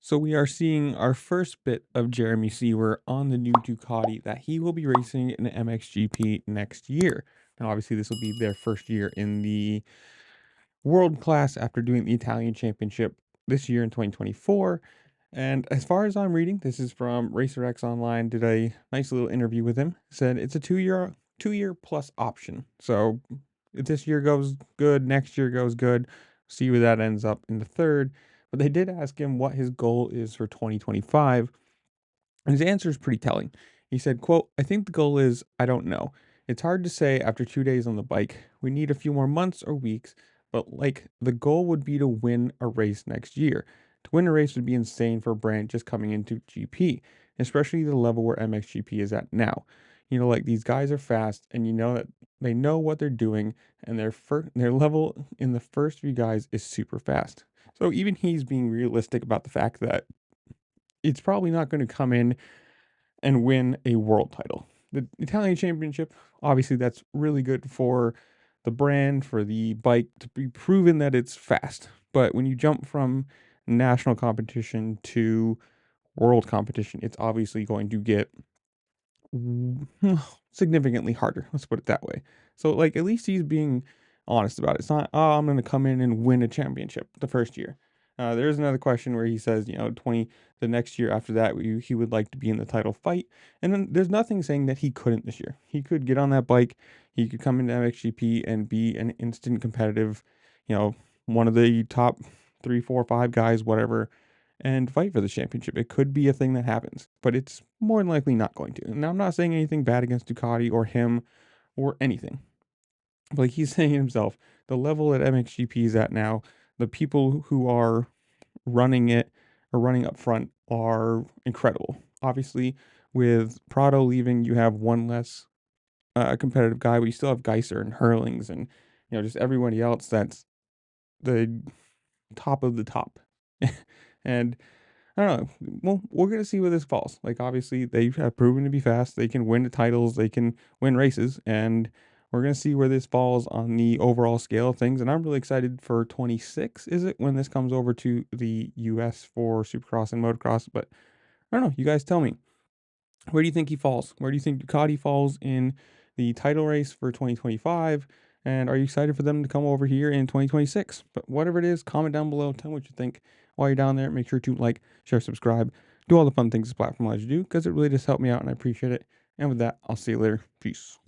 So we are seeing our first bit of Jeremy Seewer on the new Ducati that he will be racing in the mxgp next year. Now, obviously, this will be their first year in the world class after doing the Italian Championship this year in 2024. And as far as I'm reading, this is from RacerX Online. Did a nice little interview with him. Said it's a two year plus option. So if this year goes good, next year goes good. See where that ends up in the third. But they did ask him what his goal is for 2025. And his answer is pretty telling. He said, quote, I think the goal is, I don't know. It's hard to say after 2 days on the bike. We need a few more months or weeks, but like the goal would be to win a race next year. To win a race would be insane for a brand just coming into GP, especially the level where MXGP is at now. Like these guys are fast and you know that they know what they're doing and their level in the first few guys is super fast. So even he's being realistic about the fact that it's probably not going to come in and win a world title. The Italian Championship, obviously, that's really good for the brand, for the bike to be proven that it's fast. But when you jump from national competition to world competition, it's obviously going to get significantly harder. Let's put it that way. So, like, at least he's being honest about it. It's not, oh, I'm going to come in and win a championship the first year. There's another question where he says, the next year after that, he would like to be in the title fight. And then there's nothing saying that he couldn't this year. He could get on that bike. He could come into MXGP and be an instant competitive, one of the top 3, 4, 5 guys, whatever, and fight for the championship. It could be a thing that happens, but it's more than likely not going to. Now, I'm not saying anything bad against Ducati or him or anything. But like he's saying himself, the level that MXGP is at now, the people who are running it or running up front are incredible. Obviously, with Prado leaving, you have one less competitive guy, but you still have Geiser and Hurlings and just everybody else that's the top of the top. And I don't know. Well, we're gonna see where this falls. Like obviously they have proven to be fast. They can win the titles. They can win races, and we're gonna see where this falls on the overall scale of things. And I'm really excited for 26. Is it when this comes over to the U.S. for Supercross and Motocross? But I don't know. You guys tell me. Where do you think he falls? Where do you think Ducati falls in the title race for 2025? And are you excited for them to come over here in 2026? But whatever it is, comment down below. Tell me what you think. While you're down there, make sure to like, share, subscribe, do all the fun things this platform allows you to do because it really just helped me out and I appreciate it. And with that, I'll see you later. Peace.